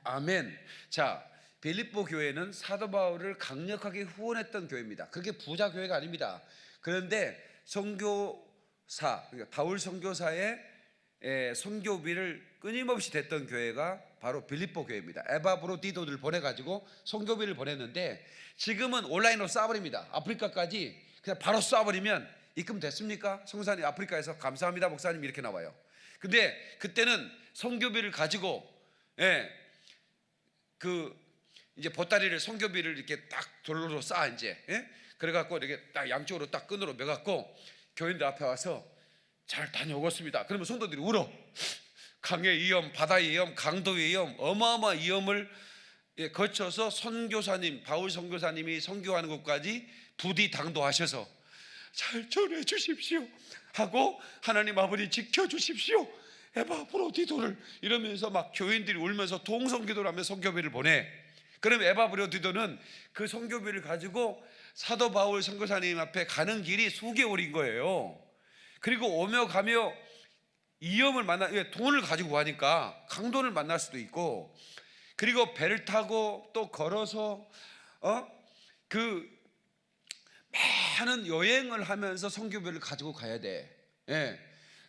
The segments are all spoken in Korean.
아멘. 자, 빌립보 교회는 사도 바울을 강력하게 후원했던 교회입니다. 그게 부자 교회가 아닙니다. 그런데 선교사, 그러니까 바울 선교사의 선교비를 끊임없이 댔던 교회가 바로 빌립보 교회입니다. 에바브로디도를 보내가지고 선교비를 보냈는데 지금은 온라인으로 쏴버립니다. 아프리카까지 그냥 바로 쏴버리면 입금 됐습니까? 성사님 아프리카에서 감사합니다 목사님 이렇게 나와요. 근데 그때는 선교비를 가지고 이제 보따리를 선교비를 이렇게 딱 돌로로 쌓아 이제 그래갖고 이렇게 딱 양쪽으로 딱 끈으로 매갖고 교인들 앞에 와서 잘 다녀오겠습니다. 그러면 성도들이 울어. 강의 위험, 바다의 위험, 강도의 위험, 어마어마한 위험을 거쳐서 선교사님, 바울 선교사님이 선교하는 곳까지 부디 당도하셔서 잘 전해 주십시오 하고 하나님 아버지 지켜주십시오 에바브로디도를 이러면서 막 교인들이 울면서 동성기도를 하며 선교비를 보내. 그럼 에바브로디도는 그 선교비를 가지고 사도 바울 선교사님 앞에 가는 길이 수개월인 거예요. 그리고 오며 가며 위험을 돈을 가지고 가니까 강도를 만날 수도 있고, 그리고 배를 타고 또 걸어서 그 많은 여행을 하면서 선교비를 가지고 가야 돼.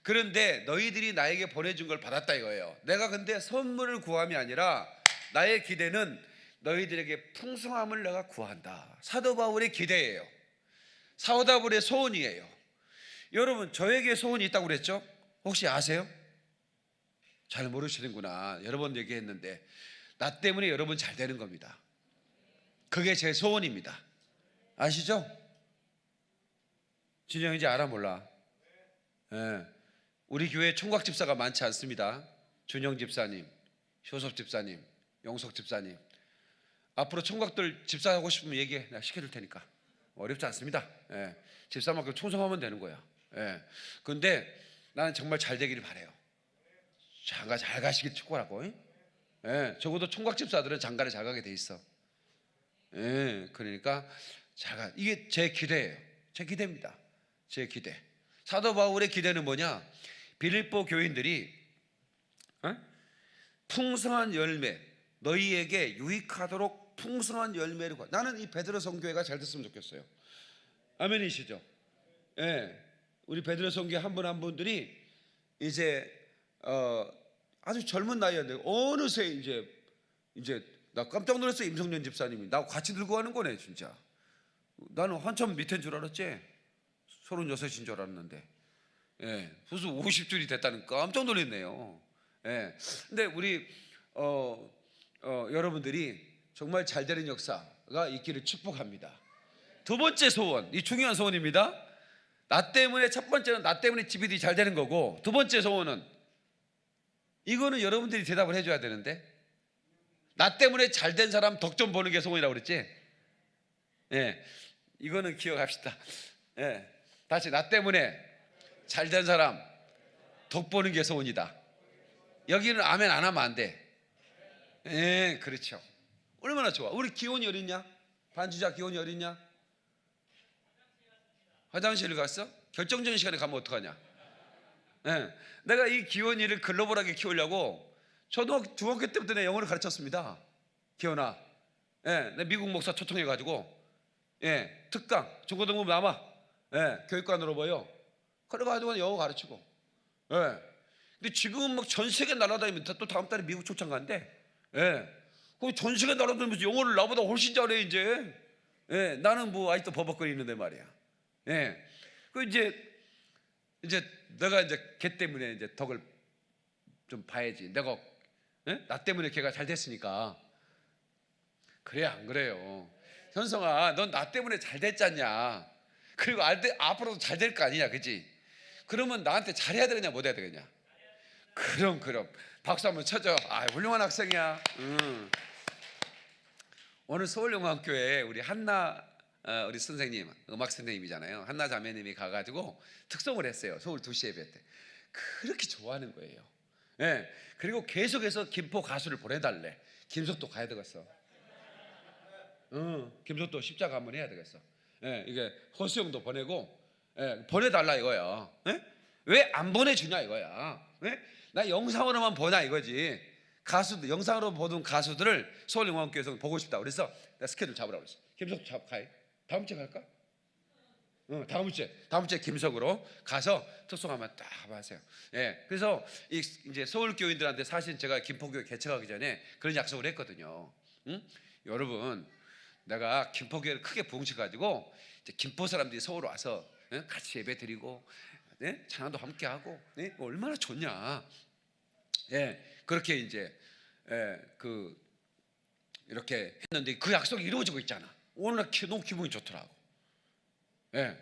그런데 너희들이 나에게 보내준 걸 받았다 이거예요. 내가 근데 선물을 구함이 아니라 나의 기대는 너희들에게 풍성함을 내가 구한다. 사도 바울의 기대예요. 사도 바울의 소원이에요. 여러분, 저에게 소원이 있다고 그랬죠? 혹시 아세요? 잘 모르시는구나. 여러 번 얘기했는데 나 때문에 여러분 잘 되는 겁니다. 그게 제 소원입니다. 아시죠? 진영이지 알아 몰라? 우리 교회 총각 집사가 많지 않습니다. 준영 집사님, 효섭 집사님, 영석 집사님. 앞으로 총각들 집사하고 싶으면 얘기해. 내가 시켜줄 테니까. 어렵지 않습니다. 집사만큼 충성하면 되는 거야. 근데 나는 정말 잘 되기를 바래요. 장가 잘 가시길 축구하라고. 적어도 총각 집사들은 장가를 잘 가게 돼 있어. 그러니까 잘 가. 이게 제 기대예요. 제 기대입니다. 제 기대. 사도 바울의 기대는 뭐냐? 빌립보 교인들이 풍성한 열매, 너희에게 유익하도록 풍성한 열매를 나는 이 베드로 선교회가 잘 됐으면 좋겠어요. 아멘이시죠? 우리 베드로 선교회 한 분 한 분들이 이제 아주 젊은 나이였는데 어느새 이제 나 깜짝 놀랐어요. 임성년 집사님이 나하고 같이 들고 가는 거네 진짜. 나는 한참 밑에인 줄 알았지. 36인 줄 알았는데 무슨 50줄이 됐다는 깜짝 놀랐네요. 근데 우리 여러분들이 정말 잘 되는 역사가 있기를 축복합니다. 두 번째 소원, 이 중요한 소원입니다. 나 때문에, 첫 번째는 나 때문에 집이 잘 되는 거고, 두 번째 소원은 이거는 여러분들이 대답을 해줘야 되는데, 나 때문에 잘 된 사람 덕 좀 보는 게 소원이라고 그랬지? 이거는 기억합시다. 다시, 나 때문에 잘 된 사람 덕 보는 게 소원이다. 여기는 아멘 안 하면 안 돼. 그렇죠. 얼마나 좋아. 우리 기혼이 어딨냐? 반주자 기혼이 어딨냐? 화장실 갔어? 결정적인 시간에 가면 어떡하냐? 내가 이 기혼이를 글로벌하게 키우려고 중학교 때부터 내 영어를 가르쳤습니다. 기혼아, 내 미국 목사 초청해가지고 특강 중고등부 남아 교육관으로 보여. 그래가지고 영어 가르치고. 근데 지금은 막 전 세계 날아다니면서 또 다음 달에 미국 초청 간대. 전 세계 날아다니면서 영어를 나보다 훨씬 잘해 이제. 나는 뭐 아직도 버벅거리는데 말이야. 그 이제 내가 이제 걔 때문에 이제 덕을 좀 봐야지. 내가 나 때문에 걔가 잘 됐으니까. 그래 안 그래요? 현성아, 넌 나 때문에 잘 됐잖냐? 그리고 앞으로도 잘 될 거 아니냐, 그치? 그러면 나한테 잘해야 되겠냐, 못 해야 되겠냐? 그럼 박수 한번 쳐줘. 훌륭한 학생이야. 오늘 서울영광교회 우리 한나 우리 선생님, 음악 선생님이잖아요. 한나 자매님이 가가지고 특송을 했어요. 서울 2시 예배 때. 그렇게 좋아하는 거예요. 그리고 계속해서 김포 가수를 보내달래. 김석도 가야 되겠어. 김석도 십자가 한번 해야 되겠어. 이게 허수영도 보내고 보내달라 이거야. 왜 안 보내주냐 이거야. 나 영상으로만 보냐 이거지. 가수들, 영상으로 보던 가수들을 서울영광교회에서 보고 싶다. 그래서 내가 스케줄 잡으라고 그랬어. 김석 가요. 다음 주에 갈까? 다음 주에 김석으로 가서 특송하면 딱 하세요. 예, 그래서 이제 서울 교인들한테 사실 제가 김포교회 개척하기 전에 그런 약속을 했거든요. 여러분, 내가 김포교회를 크게 부흥시켜가지고 이제 김포 사람들이 서울 와서 같이 예배 드리고 찬양도 함께 하고 얼마나 좋냐. 예, 그렇게 이제 이렇게 했는데 그 약속이 이루어지고 있잖아. 오늘 너무 기분이 좋더라고. 예.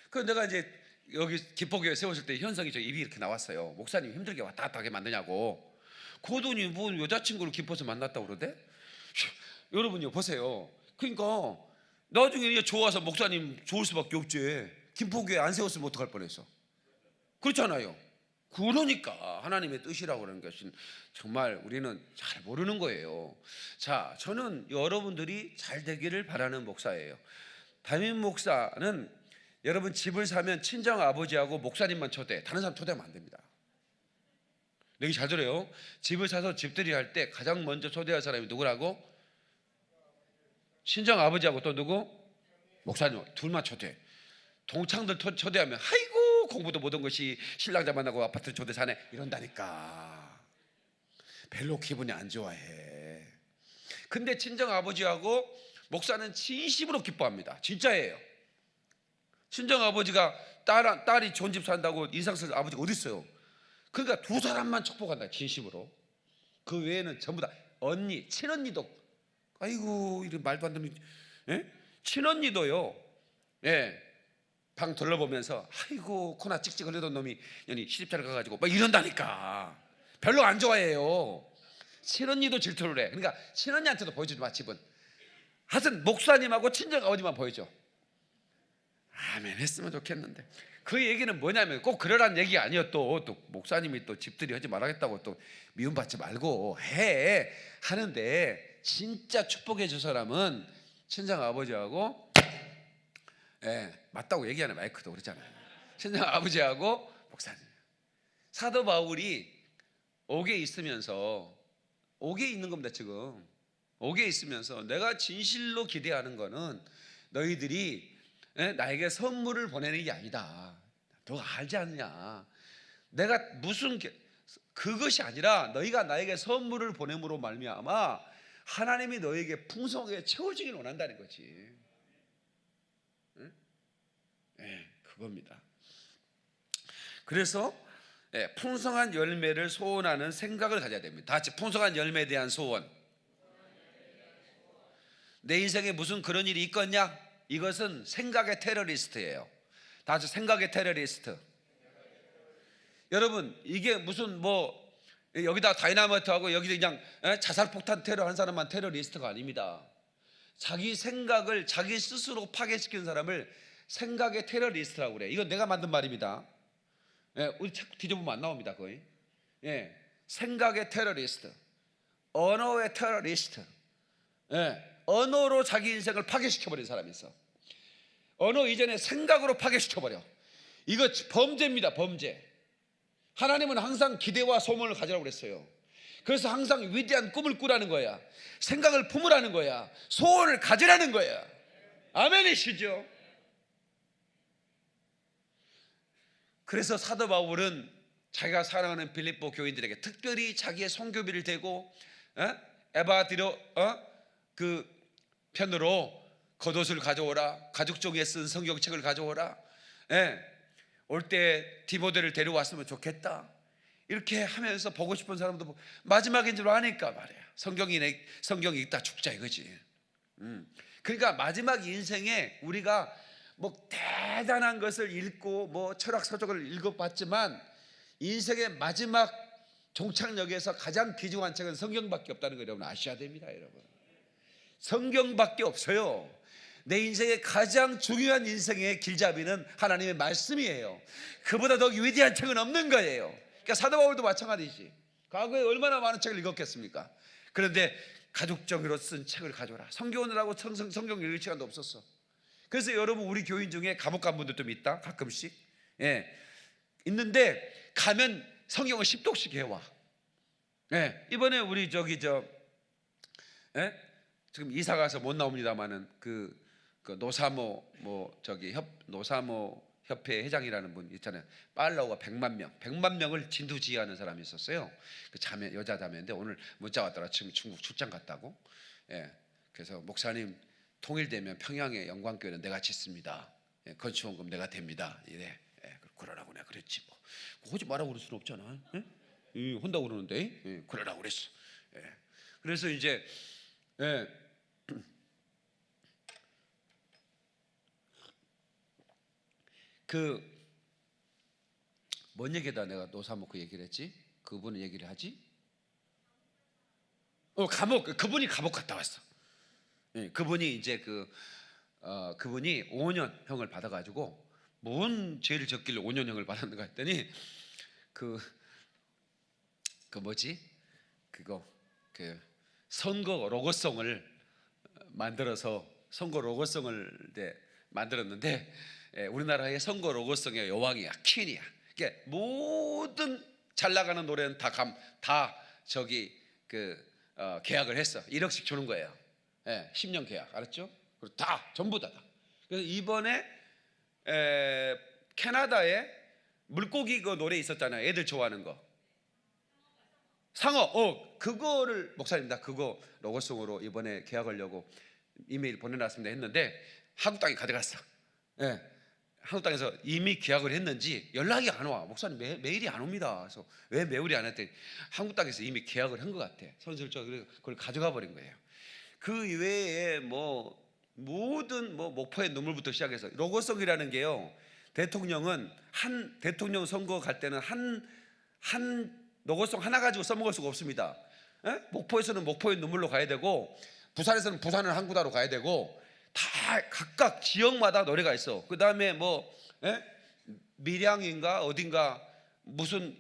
그 내가 이제 여기 김포교회 세웠을 때 현성이 저 입이 이렇게 나왔어요. 목사님 힘들게 왔다 갔다 하게 만드냐고. 그러더니 뭐 여자친구를 김포에서 만났다고 그러대? 여러분요 보세요. 그러니까 나중에 이제 좋아서 목사님 좋을 수밖에 없지. 김포교회 안 세웠으면 어떡할 뻔했어. 그렇잖아요. 그러니까 하나님의 뜻이라고 하는 것은 정말 우리는 잘 모르는 거예요. 자, 저는 여러분들이 잘 되기를 바라는 목사예요. 담임 목사는 여러분 집을 사면 친정 아버지하고 목사님만 초대해. 다른 사람 초대하면 안 됩니다. 여기 잘 들어요. 집을 사서 집들이 할 때 가장 먼저 초대할 사람이 누구라고? 친정 아버지하고 또 누구? 목사님 둘만 초대해. 동창들 초대하면 아이고 공부도 못한 것이 신랑자 만나고 아파트 초대 사네 이런다니까. 별로 기분이 안 좋아해. 근데 친정 아버지하고 목사는 진심으로 기뻐합니다. 진짜예요. 친정 아버지가 딸이 좋은 집 산다고 인상 쓸 아버지가 어디 있어요? 그러니까 두 사람만 축복한다. 진심으로. 그 외에는 전부 다 언니, 친언니도 아이고 이런 말도 안 되는 친언니도요. 예, 방 둘러보면서 아이고 코나 찍찍 흘리던 놈이 시집잘 가가지고 막 이런다니까. 별로 안 좋아해요. 친언니도 질투를 해. 그러니까 친언니한테도 보여주지 마. 집은 하여튼 목사님하고 친정 아버지만 보여줘. 아멘 했으면 좋겠는데 그 얘기는 뭐냐면 꼭 그러란 얘기 아니에요. 또 목사님이 또 집들이 하지 말아야겠다고 또 미움받지 말고 해 하는데 진짜 축복해 줄 사람은 친정 아버지하고 맞다고 얘기하는 마이크도 그렇잖아요. 친정 아버지하고 목사님. 사도 바울이 옥에 있으면서 옥에 있는 겁니다. 지금 옥에 있으면서 내가 진실로 기대하는 거는 너희들이 나에게 선물을 보내는 게 아니다. 너가 알지 않느냐. 내가 무슨 그것이 아니라 너희가 나에게 선물을 보냄으로 말미암아 하나님이 너에게 풍성하게 채워주길 원한다는 거지. 그겁니다. 그래서 풍성한 열매를 소원하는 생각을 가져야 됩니다. 다 같이 풍성한 열매에 대한 소원. 내 인생에 무슨 그런 일이 있겠냐? 이것은 생각의 테러리스트예요. 다 같이 생각의 테러리스트. 여러분 이게 무슨 뭐 여기다 다이나마이트하고 여기다 그냥 자살폭탄 테러 한 사람만 테러리스트가 아닙니다. 자기 생각을 자기 스스로 파괴시키는 사람을 생각의 테러리스트라고 그래. 이건 내가 만든 말입니다. 우리 책 뒤져보면 안 나옵니다 거의. 생각의 테러리스트, 언어의 테러리스트. 언어로 자기 인생을 파괴시켜버린 사람이 있어. 언어 이전에 생각으로 파괴시켜버려. 이거 범죄입니다. 범죄. 하나님은 항상 기대와 소원을 가지라고 그랬어요. 그래서 항상 위대한 꿈을 꾸라는 거야. 생각을 품으라는 거야. 소원을 가지라는 거야. 아멘이시죠? 그래서 사도 바울은 자기가 사랑하는 빌립보 교인들에게 특별히 자기의 선교비를 대고 에바디로 그 편으로 겉옷을 가져오라. 가죽종이에 쓴 성경책을 가져오라. 올 때 디모데를 데려왔으면 좋겠다. 이렇게 하면서 보고 싶은 사람도 마지막인 줄 아니까 말이야. 성경 읽다 죽자 이거지. 그러니까 마지막 인생에 우리가 뭐 대단한 것을 읽고 뭐 철학 서적을 읽어봤지만 인생의 마지막 종착역에서 가장 귀중한 책은 성경밖에 없다는 걸 여러분 아셔야 됩니다. 여러분 성경밖에 없어요. 내 인생의 가장 중요한 인생의 길잡이는 하나님의 말씀이에요. 그보다 더 위대한 책은 없는 거예요. 그러니까 사도 바울도 마찬가지지. 과거에 얼마나 많은 책을 읽었겠습니까? 그런데 가죽정이로 쓴 책을 가져라. 성경을 성경 읽을 시간도 없었어. 그래서 여러분 우리 교인 중에 감옥 간 분들 좀 있다 가끔씩. 있는데 가면 성경을 10독씩 해와. 네, 이번에 우리 예? 지금 이사 가서 못 나옵니다만은 그 노사모 노사모 협회 회장이라는 분 있잖아요. 팔로워가 100만 명을 진두지휘하는 사람이 있었어요. 그 자매, 여자 자매인데 오늘 문자 왔더라. 지금 중국 출장 갔다고. 예, 그래서 목사님 통일되면 평양의 영광교회는 내가 짓습니다. 예, 건축원금 내가 됩니다. 이래. 예, 그러라고 내가 그랬지 뭐. 하지 말라고 그럴 수는 없잖아. 예? 혼다고 그러는데 예, 그러라고 그랬어. 예. 그래서 이제 예. 뭔 얘기다 내가 노사모 그 얘기를 했지? 그분은 얘기를 하지? 그분이 감옥 갔다 왔어. 예, 그분이 이제 그분이 5년형을 받아가지고 뭔 죄를 졌길래 5년형을 받았는가 했더니 선거 로고송을 만들어서 선거 로고송을 만들었는데 우리나라의 선거 로고송의 여왕이야, 퀸이야. 그러니까 모든 잘 나가는 노래는 다 계약을 했어. 1억씩 주는 거예요. 10년 계약, 알았죠? 그리고 전부 다. 그래서 이번에 캐나다에 물고기 그 노래 있었잖아요. 애들 좋아하는 거. 상어. 그거를 목사님 나 그거 로고송으로 이번에 계약하려고 이메일 보내놨습니다 했는데 한국 땅에 가져갔어. 예. 한국 땅에서 이미 계약을 했는지 연락이 안 와. 목사님 메일이 안 옵니다. 그래서 왜 메일이 안 왔더니 한국 땅에서 이미 계약을 한 것 같아. 선술적으로 그걸 가져가 버린 거예요. 그 외에 모든 목포의 눈물부터 시작해서 로고송이라는 게요. 대통령은 한 대통령 선거 갈 때는 한 로고송 하나 가지고 써먹을 수가 없습니다. 예? 목포에서는 목포의 눈물로 가야 되고 부산에서는 부산을 한구다로 가야 되고 다 각각 지역마다 노래가 있어. 그 다음에 밀양인가 어딘가 무슨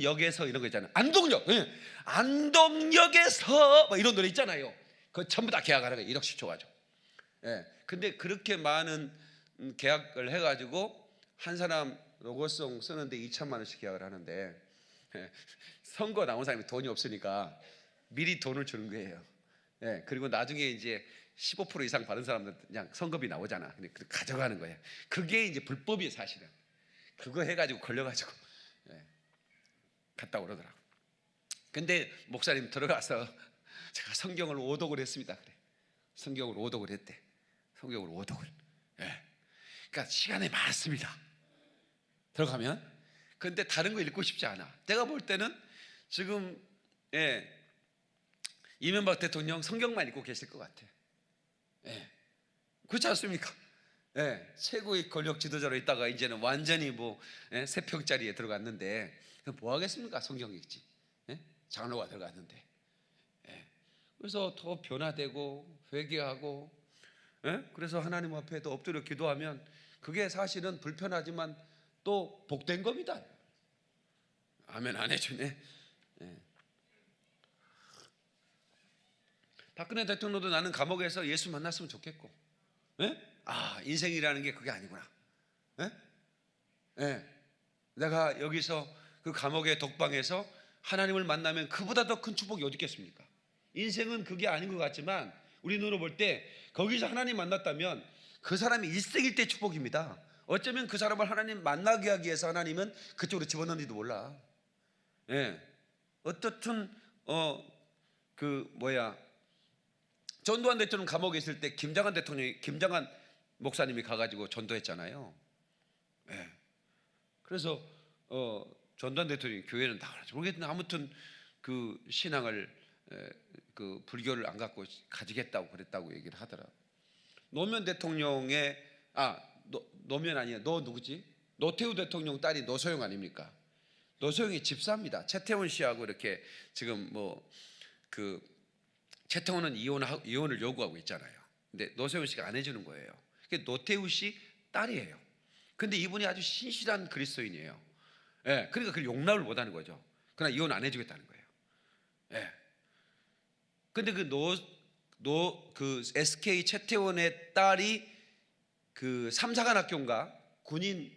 역에서 이런 거 있잖아요. 안동역, 안동역에서 이런 노래 있잖아요. 그 전부 다 계약하는 거예요. 1억씩 줘가지고. 근데 그렇게 많은 계약을 해가지고 한 사람 로고송 쓰는데 2천만 원씩 계약을 하는데 선거 나온 사람이 돈이 없으니까 미리 돈을 주는 거예요. 그리고 나중에 이제 15% 이상 받은 사람들 그냥 선급이 나오잖아. 근데 가져가는 거예요. 그게 이제 불법이에요, 사실은. 그거 해가지고 걸려가지고 갔다 오더라고. 근데 목사님 들어가서 제가 성경을 오독을 했습니다. 그래. 성경을 오독을 했대. 성경을 오독을. 그러니까 시간이 많습니다. 들어가면. 근데 다른 거 읽고 싶지 않아. 내가 볼 때는 지금 이명박 대통령 성경만 읽고 계실 것 같아. 그렇지 않습니까? 최고의 권력 지도자로 있다가 이제는 완전히 3평짜리에 들어갔는데 뭐 하겠습니까? 성경 읽지. 장로가 들어갔는데. 그래서 더 변화되고 회개하고 그래서 하나님 앞에 더 엎드려 기도하면 그게 사실은 불편하지만 또 복된 겁니다. 아멘 안 해주네. 박근혜 대통령도 나는 감옥에서 예수 만났으면 좋겠고, 인생이라는 게 그게 아니구나. 내가 여기서 그 감옥의 독방에서 하나님을 만나면 그보다 더 큰 축복이 어디 있겠습니까? 인생은 그게 아닌 것 같지만 우리 눈으로 볼 때 거기서 하나님 만났다면 그 사람이 일생일대 축복입니다. 어쩌면 그 사람을 하나님 만나게 하기 위해서 하나님은 그쪽으로 집어넣는지도 몰라. 어떻든 전두환 대통령 감옥에 있을 때 김장한 목사님이 가가지고 전도했잖아요. 그래서 전두환 대통령이 교회는 나가는지 모르겠는데 아무튼 그 신앙을 그 불교를 안 갖고 가지겠다고 그랬다고 얘기를 하더라. 노무현 대통령의 노무현 아니야. 누구지? 노태우 대통령 딸이 노소영 아닙니까? 노소영이 집사입니다. 최태원 씨하고 이렇게 지금 최태원은 이혼을 요구하고 있잖아요. 근데 노소영 씨가 안 해주는 거예요. 그게 노태우 씨 딸이에요. 근데 이분이 아주 신실한 그리스도인이에요. 그러니까 그걸 용납을 못하는 거죠. 그러나 이혼 안 해주겠다는 거예요. 근데 그 SK 최태원의 딸이 그 삼사관학교인가 군인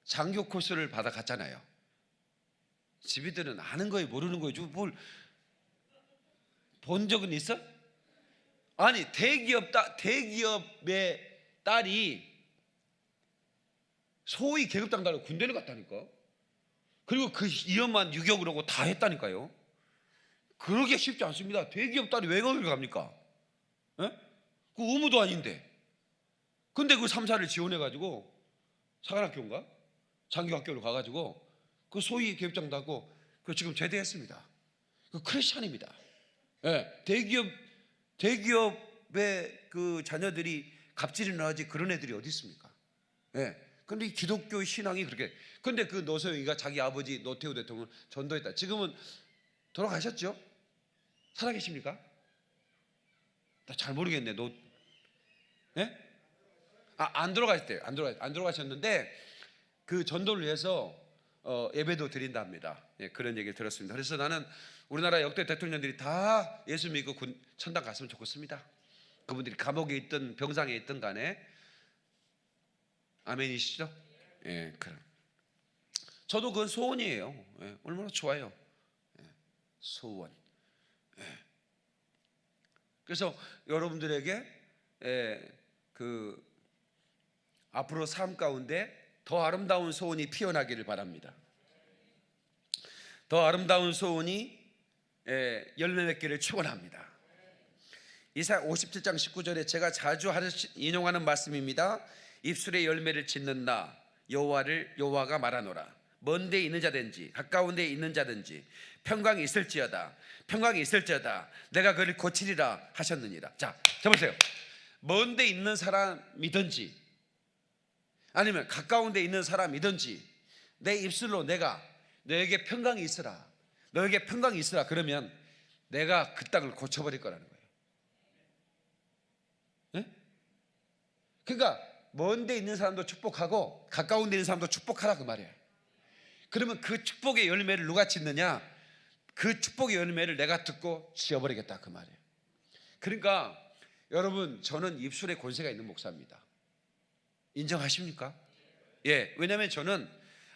장교 코스를 받아 갔잖아요. 집이들은 아는 거예요, 모르는 거예요? 뭘 본 적은 있어? 아니, 대기업의 딸이 소위 계급장 달고 군대를 갔다니까. 그리고 그 위험한 유격을 다 했다니까요. 그러기 쉽지 않습니다. 대기업 딸이 왜 거기를 갑니까? 에? 그 의무도 아닌데. 근데 그 3사를 지원해가지고 사관학교인가? 장교학교로 가가지고 그 소위 계급장 달고 그 지금 제대했습니다. 그 크리스찬입니다. 예, 대기업의 그 자녀들이 갑질이나 하지 그런 애들이 어디 있습니까? 예. 근데 이 기독교 신앙이 그렇게. 근데 그 노소영이가 자기 아버지 노태우 대통령을 전도했다. 지금은 돌아가셨죠? 살아계십니까? 나 잘 모르겠네. 예? 안 돌아가셨대요. 안 돌아가셨는데 그 전도를 위해서 예배도 드린답니다. 예, 그런 얘기를 들었습니다. 그래서 나는 우리나라 역대 대통령들이 다 예수 믿고 천당 갔으면 좋겠습니다. 그분들이 감옥에 있든 병상에 있든 간에. 아멘이시죠? 예, 그럼 저도 그건 소원이에요. 예, 얼마나 좋아요. 예, 소원. 예. 그래서 여러분들에게 그 앞으로 삶 가운데 더 아름다운 소원이 피어나기를 바랍니다. 더 아름다운 소원이 열매 맺기를 축원합니다. 이사야 57장 19절에 제가 자주 인용하는 말씀입니다. 입술에 열매를 짓는 나 여호와가 말하노라. 먼 데 있는 자든지 가까운 데 있는 자든지 평강이 있을지어다 내가 그를 고치리라 하셨느니라. 자 보세요. 먼 데 있는 사람이든지 아니면 가까운 데 있는 사람이든지 내 입술로 내가 너에게 평강이 있으라 그러면 내가 그 땅을 고쳐버릴 거라는 거예요. 네? 그러니까 먼 데 있는 사람도 축복하고 가까운 데 있는 사람도 축복하라 그 말이에요. 그러면 그 축복의 열매를 누가 짓느냐? 그 축복의 열매를 내가 듣고 지어버리겠다 그 말이에요. 그러니까 여러분, 저는 입술에 권세가 있는 목사입니다. 인정하십니까? 예, 왜냐하면 저는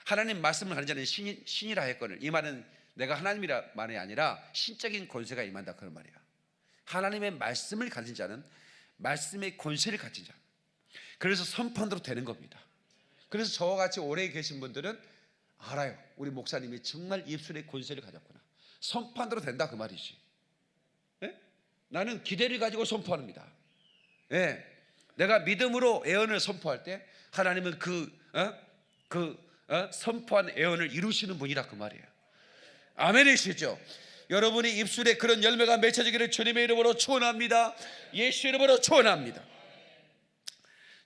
하나님 말씀을 하는 자는 신이라 했거늘. 이 말은 내가 하나님이라 말이 아니라 신적인 권세가 임한다 그런 말이야. 하나님의 말씀을 가진 자는 말씀의 권세를 가진 자. 그래서 선판으로 되는 겁니다. 그래서 저와 같이 오래 계신 분들은 알아요. 우리 목사님이 정말 입술의 권세를 가졌구나. 선판으로 된다 그 말이지. 예? 나는 기대를 가지고 선포합니다. 예. 내가 믿음으로 애언을 선포할 때 하나님은 선포한 애언을 이루시는 분이라 그 말이에요. 아멘이시죠? 여러분이 입술에 그런 열매가 맺혀지기를 주님의 이름으로 축원합니다. 예수 이름으로 축원합니다.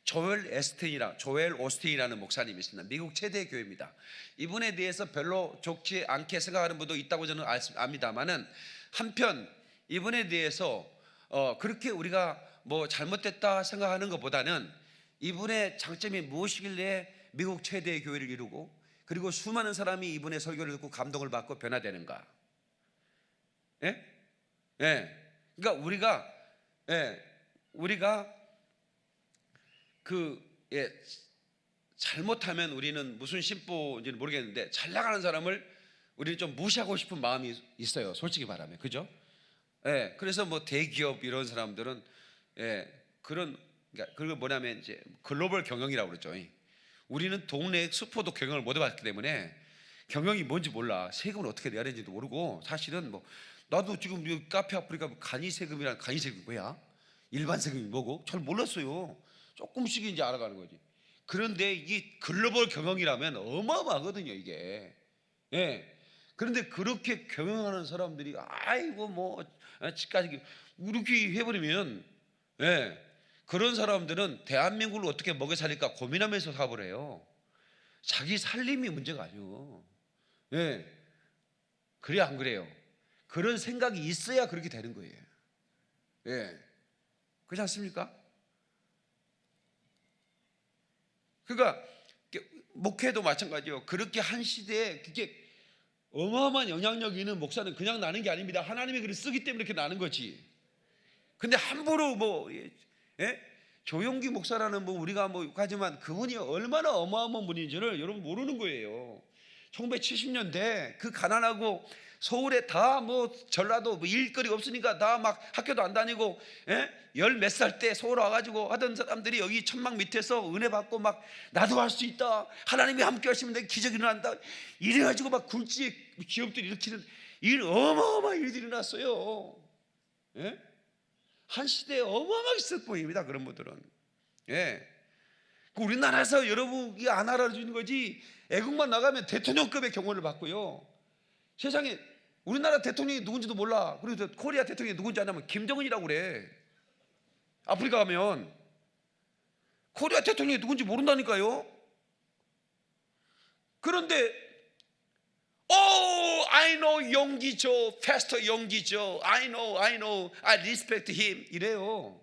조엘 오스틴이라는 목사님이 있습니다. 미국 최대 교회입니다. 이분에 대해서 별로 좋지 않게 생각하는 분도 있다고 저는 압니다만은 한편 이분에 대해서 그렇게 우리가 뭐 잘못됐다 생각하는 것보다는 이분의 장점이 무엇이길래 미국 최대의 교회를 이루고 그리고 수많은 사람이 이분의 설교를 듣고 감동을 받고 변화되는가? 예? 예. 그러니까 우리가 잘못하면 우리는 무슨 심보인지는 모르겠는데 잘 나가는 사람을 우리는 좀 무시하고 싶은 마음이 있어요. 솔직히 말하면. 그죠? 예. 그래서 뭐 대기업 이런 사람들은 그리고 뭐냐면 이제 글로벌 경영이라고 그러죠. 우리는 동네 수포도 경영을 못 해봤기 때문에 경영이 뭔지 몰라. 세금을 어떻게 내야 되는지도 모르고 사실은 뭐 나도 지금 이 카페 아프리카 간이세금이란 간이세금이 뭐야? 일반 세금이 뭐고? 잘 몰랐어요. 조금씩 이제 알아가는 거지. 그런데 이게 글로벌 경영이라면 어마어마하거든요, 이게. 예. 그런데 그렇게 경영하는 사람들이 아이고 뭐 집까지 이렇게 해버리면 그런 사람들은 대한민국을 어떻게 먹여 살릴까 고민하면서 사업을 해요. 자기 살림이 문제가 아니요. 예. 그래 안 그래요? 그런 생각이 있어야 그렇게 되는 거예요. 예. 그렇지 않습니까? 그러니까 목회도 마찬가지요. 그렇게 한 시대에 그게 어마어마한 영향력이 있는 목사는 그냥 나는 게 아닙니다. 하나님이 그를 쓰기 때문에 이렇게 나는 거지. 근데 함부로 조용기 목사라는 우리가 하지만 그분이 얼마나 어마어마한 분인지를 여러분 모르는 거예요. 1970년대 그 가난하고 서울에 다 뭐 전라도 뭐 일거리 없으니까 다 막 학교도 안 다니고, 열 몇 살 때 서울 와가지고 하던 사람들이 여기 천막 밑에서 은혜 받고 막 나도 할 수 있다, 하나님이 함께 하시면 내 기적이 일어난다, 이래가지고 막 굴지 기업들이 일으키는 어마어마한 일들이 일어났어요. 한 시대에 어마어마하게 있을 뿐입니다. 그런 분들은. 우리나라에서 여러분이 안 알아주는 거지, 애국만 나가면 대통령급의 경호를 받고요. 세상에 우리나라 대통령이 누군지도 몰라. 그래서 코리아 대통령이 누군지 아냐면 김정은이라고 그래. 아프리카 가면 코리아 대통령이 누군지 모른다니까요. 그런데 I know 용기조, 패스터 용기조, I know, I respect him 이래요.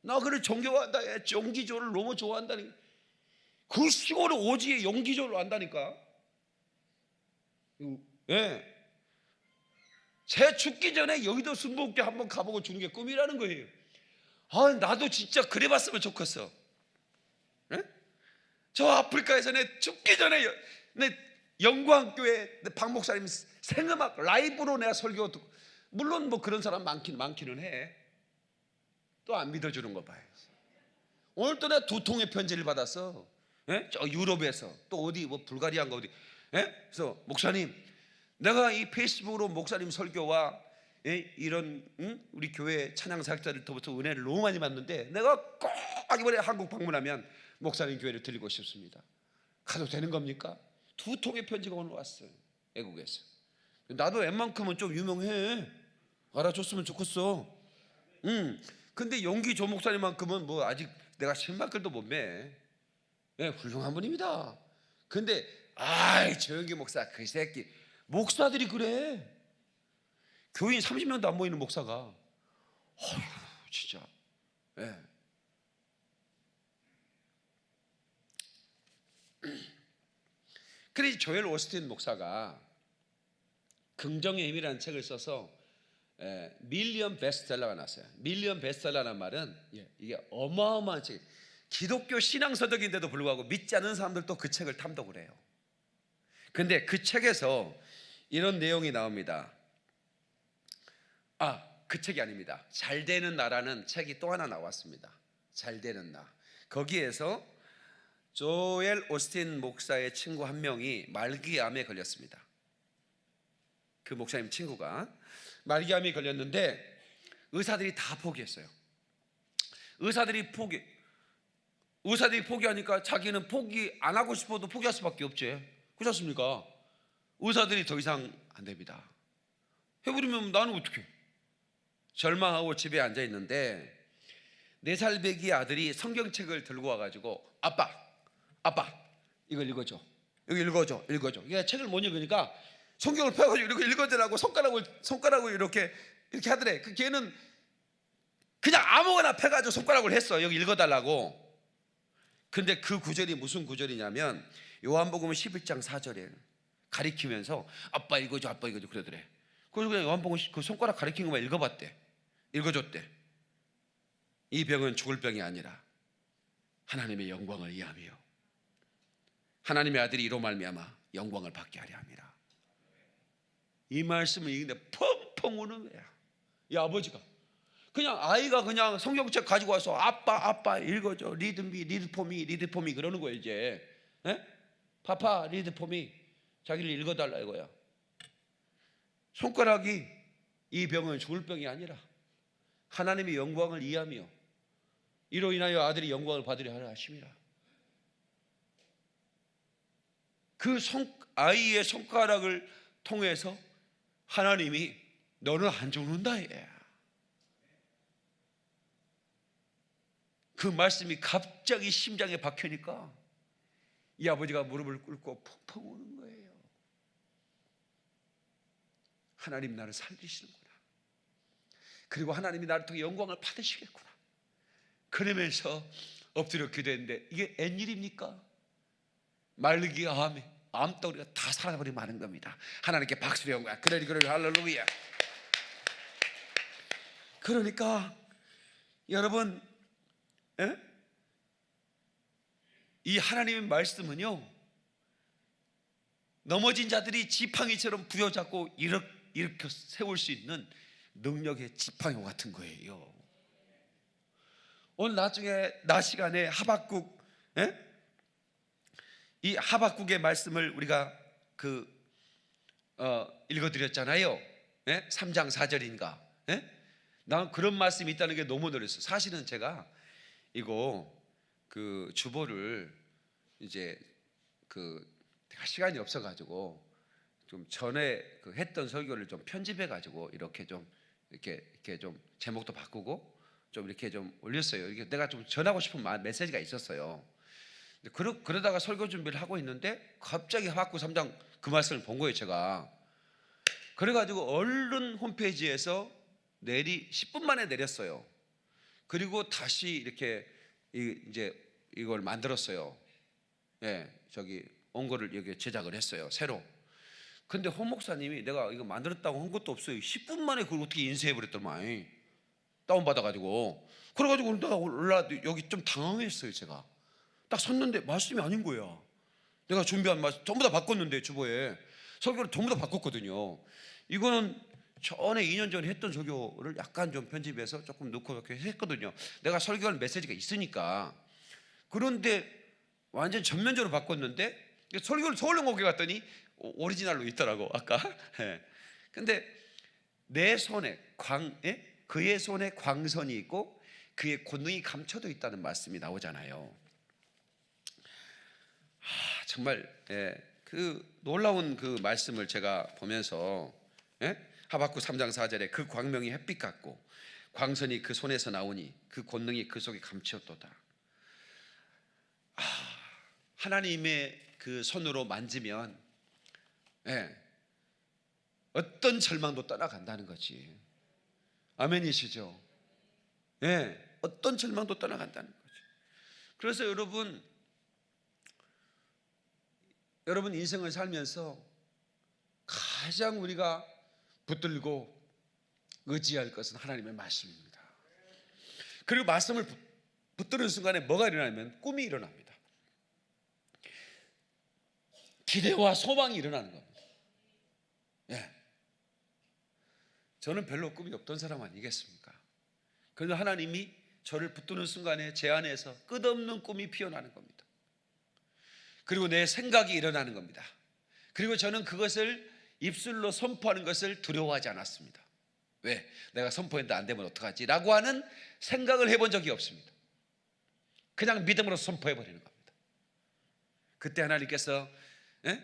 나 그를 존경한다. 용기조를 너무 좋아한다니. 그 시골의 오지에 용기조를 안다니까. 제 죽기 전에 여의도 순복교 한번 가보고 주는 게 꿈이라는 거예요. 나도 진짜 그래 봤으면 좋겠어. 저 아프리카에서 내 죽기 전에 내 영광교회 박 목사님 생음악 라이브로 내가 설교 듣고, 물론 뭐 그런 사람 많기는 해. 또 안 믿어주는 거 봐요. 오늘 또 내가 2통의 편지를 받았어. 저 유럽에서 또 어디 뭐 불가리아인가 어디. 그래서 목사님, 내가 이 페이스북으로 목사님 설교와 이런 우리 교회 찬양 사역자들로부터 은혜를 너무 많이 받는데 내가 꼭 이번에 한국 방문하면 목사님 교회를 들리고 싶습니다. 가도 되는 겁니까? 2통의 편지가 오늘 왔어요. 애국에서. 나도 웬만큼은 좀 유명해. 알아줬으면 좋겠어. 근데 용기 조 목사님만큼은 뭐 아직 내가 10만 글도 못 매. 훌륭한 분입니다. 근데 조용기 목사 그 새끼, 목사들이 그래. 교인 30명도 안 모이는 목사가. 진짜. 그래서 조엘 오스틴 목사가 긍정의 힘이라는 책을 써서 밀리언 베스트셀러가 났어요. 밀리언 베스트셀러라는 말은 이게 어마어마한 책. 기독교 신앙서적인데도 불구하고 믿지 않는 사람들도 그 책을 탐독을 해요. 근데 그 책에서 이런 내용이 나옵니다. 그 책이 아닙니다. 잘 되는 나라는 책이 또 하나 나왔습니다. 잘 되는 나. 거기에서 조엘 오스틴 목사의 친구 한 명이 말기암에 걸렸습니다. 그 목사님 친구가 말기암에 걸렸는데 의사들이 다 포기했어요. 의사들이 포기하니까 자기는 포기 안 하고 싶어도 포기할 수밖에 없지. 그렇지 않습니까? 의사들이 더 이상 안 됩니다. 해버리면 나는 어떡해? 절망하고 집에 앉아 있는데 4살 배기 아들이 성경책을 들고 와가지고 아빠 이걸 읽어줘. 여기 읽어줘. 얘가 책을 못 읽으니까 성경을 펴가지고 이렇게 읽어주라고 손가락을 이렇게 하더래. 그 걔는 그냥 아무거나 펴가지고 손가락을 했어. 여기 읽어달라고. 근데 그 구절이 무슨 구절이냐면 요한복음 11장 4절에 가리키면서 아빠 읽어줘 그러더래. 그래서 그냥 요한복음 그 손가락 가리킨 것만 읽어줬대. 이 병은 죽을 병이 아니라 하나님의 영광을 위함이요 하나님의 아들이 이로 말미암아 영광을 받게 하려 함이라. 이 말씀을 읽는데 펑펑 우는 거야. 이 아버지가 그냥 아이가 그냥 성경책 가지고 와서 아빠 읽어줘. 리드 포미 그러는 거예요. 이제 파파 리드 포미, 자기를 읽어달라 이거야. 손가락이 이 병은 죽을 병이 아니라 하나님의 영광을 이해하며 이로 인하여 아들이 영광을 받으려 하려 하심이라. 그 아이의 손가락을 통해서 하나님이 너는 안 죽는다. 그 말씀이 갑자기 심장에 박히니까 이 아버지가 무릎을 꿇고 펑펑 우는 거예요. 하나님 나를 살리시는구나. 그리고 하나님이 나를 통해 영광을 받으시겠구나. 그러면서 엎드려 기도했는데 이게 웬일입니까? 말기암에 암덩어리가 다 살아버리고 마는 겁니다. 하나님께 박수를 영광. 그러니 할렐루야. 그러니까 여러분, 이 하나님의 말씀은요, 넘어진 자들이 지팡이처럼 부여잡고 일으켜 세울 수 있는 능력의 지팡이 같은 거예요. 오늘 나중에 낮 시간에 하박국, 이 하박국의 말씀을 우리가 읽어드렸잖아요. 3장 4절인가. 난 그런 말씀이 있다는 게 너무 놀랐어요. 사실은 제가 이거 주보를 이제 내가 시간이 없어가지고 좀 전에 했던 설교를 좀 편집해가지고 이렇게 좀 제목도 바꾸고 좀 이렇게 좀 올렸어요. 이게 내가 좀 전하고 싶은 메시지가 있었어요. 그러다가 설교 준비를 하고 있는데 갑자기 하박국 3장 그 말씀을 본 거예요, 제가. 그래가지고 얼른 홈페이지에서 10분 만에 내렸어요. 그리고 다시 이렇게 이제 이걸 만들었어요. 저기 원고를 여기 제작을 했어요, 새로. 근데 홍 목사님이 내가 이거 만들었다고 한 것도 없어요. 10분 만에 그걸 어떻게 인쇄해버렸더만, 다운받아가지고. 그래가지고 내가 여기 좀 당황했어요. 제가 딱 섰는데 말씀이 아닌 거야. 내가 준비한 말씀 전부 다 바꿨는데, 주보에 설교를 전부 다 바꿨거든요. 이거는 전에 2년 전에 했던 설교를 약간 좀 편집해서 조금 넣고 이렇게 했거든요. 내가 설교할 메시지가 있으니까. 그런데 완전 전면적으로 바꿨는데 설교를 서울영국에 갔더니 오리지널로 있더라고, 아까. 근데 내 손에 그의 손에 광선이 있고 그의 권능이 감춰져 있다는 말씀이 나오잖아요. 정말 놀라운 그 말씀을 제가 보면서, 하박국 3장 4절에 그 광명이 햇빛 같고 광선이 그 손에서 나오니 그 권능이 그 속에 감추었도다. 하나님의 그 손으로 만지면 어떤 절망도 떠나간다는 거지. 아멘이시죠? 어떤 절망도 떠나간다는 거지. 그래서 여러분 인생을 살면서 가장 우리가 붙들고 의지할 것은 하나님의 말씀입니다. 그리고 말씀을 붙드는 순간에 뭐가 일어나면 꿈이 일어납니다. 기대와 소망이 일어나는 겁니다. 저는 별로 꿈이 없던 사람 아니겠습니까? 그런데 하나님이 저를 붙드는 순간에 제 안에서 끝없는 꿈이 피어나는 겁니다. 그리고 내 생각이 일어나는 겁니다. 그리고 저는 그것을 입술로 선포하는 것을 두려워하지 않았습니다. 왜? 내가 선포했는데 안 되면 어떡하지? 라고 하는 생각을 해본 적이 없습니다. 그냥 믿음으로 선포해버리는 겁니다. 그때 하나님께서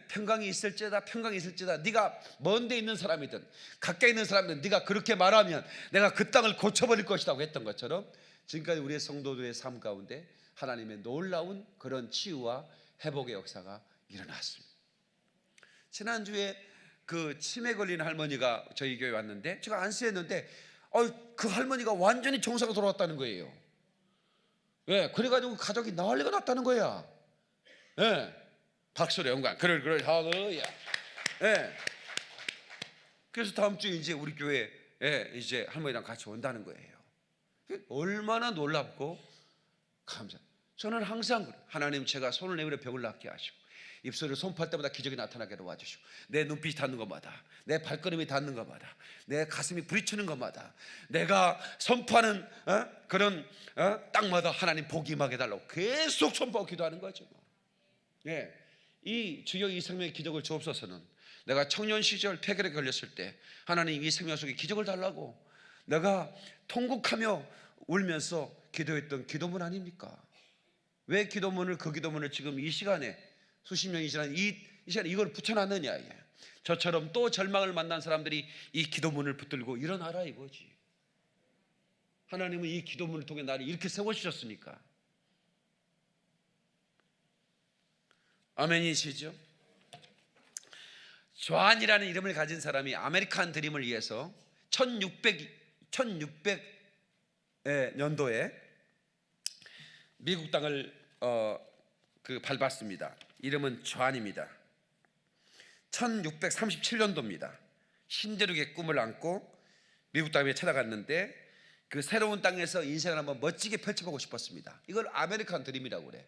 평강이 있을지다, 평강이 있을지다. 네가 먼 데 있는 사람이든 가까이 있는 사람이든 네가 그렇게 말하면 내가 그 땅을 고쳐버릴 것이라고 했던 것처럼 지금까지 우리의 성도들의 삶 가운데 하나님의 놀라운 그런 치유와 회복의 역사가 일어났습니다. 지난주에 그 치매 걸린 할머니가 저희 교회에 왔는데 제가 안수했는데 그 할머니가 완전히 정상으로 돌아왔다는 거예요. 그래가지고 가족이 난리가 났다는 거야. 박수로 영광. 그래 할렐루야. 그래서 다음 주에 이제 우리 교회에 이제 할머니랑 같이 온다는 거예요. 얼마나 놀랍고 감사. 저는 항상 하나님, 제가 손을 내밀어 벽을 낫게 하시고 입술을 선포할 때마다 기적이 나타나게 도와주시고 내 눈빛이 닿는 것마다, 내 발걸음이 닿는 것마다, 내 가슴이 부딪히는 것마다, 내가 선포하는 그런 땅마다 하나님 복이 임하게 달라고 계속 선포하고 기도하는 거죠. 이 주여 이 생명의 기적을 주옵소서는 내가 청년 시절 폐결에 걸렸을 때 하나님 이 생명 속에 기적을 달라고 내가 통곡하며 울면서 기도했던 기도문 아닙니까? 왜 기도문을, 그 기도문을 지금 이 시간에 수십 년이 지난 이 시간에 이걸 붙여놨느냐. 저처럼 또 절망을 만난 사람들이 이 기도문을 붙들고 일어나라 이거지. 하나님은 이 기도문을 통해 나를 이렇게 세워주셨으니까. 아멘이시죠? 존이라는 이름을 가진 사람이 아메리칸 드림을 위해서 1600년도에 미국 땅을 밟았습니다. 이름은 존입니다. 1637년도입니다. 신대륙의 꿈을 안고 미국 땅에 찾아갔는데 그 새로운 땅에서 인생을 한번 멋지게 펼쳐보고 싶었습니다. 이걸 아메리칸 드림이라고 그래.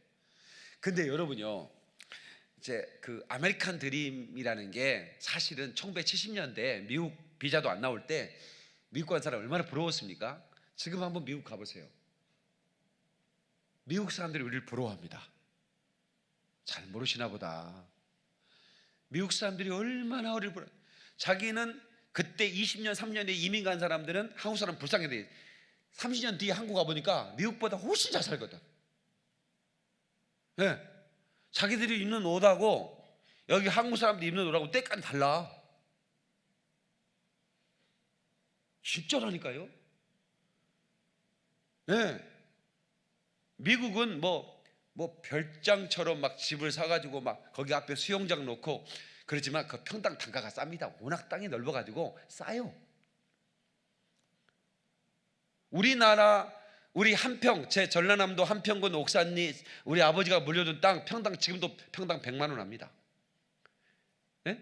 근데 여러분요, 이제 그 아메리칸 드림이라는 게 사실은 1970년대 미국 비자도 안 나올 때 미국 간 사람 얼마나 부러웠습니까? 지금 한번 미국 가보세요. 미국 사람들이 우리를 부러워합니다. 잘 모르시나 보다. 미국 사람들이 얼마나 우리를 부러워. 자기는 그때 20년 30년에 이민 간 사람들은 한국 사람 불쌍해. 30년 뒤에 한국 가보니까 미국보다 훨씬 잘 살거든. 네. 자기들이 입는 옷하고 여기 한국 사람들이 입는 옷하고 때깔이 달라. 진짜라니까요. 네. 미국은 뭐 별장처럼 막 집을 사가지고 막 거기 앞에 수영장 놓고 그렇지만 그 평당 단가가 쌉니다. 워낙 땅이 넓어가지고 싸요. 우리나라 우리 한평, 제 전라남도 한평군 옥산리 우리 아버지가 물려준 땅 평당 지금도 평당 100만 원 합니다. 네?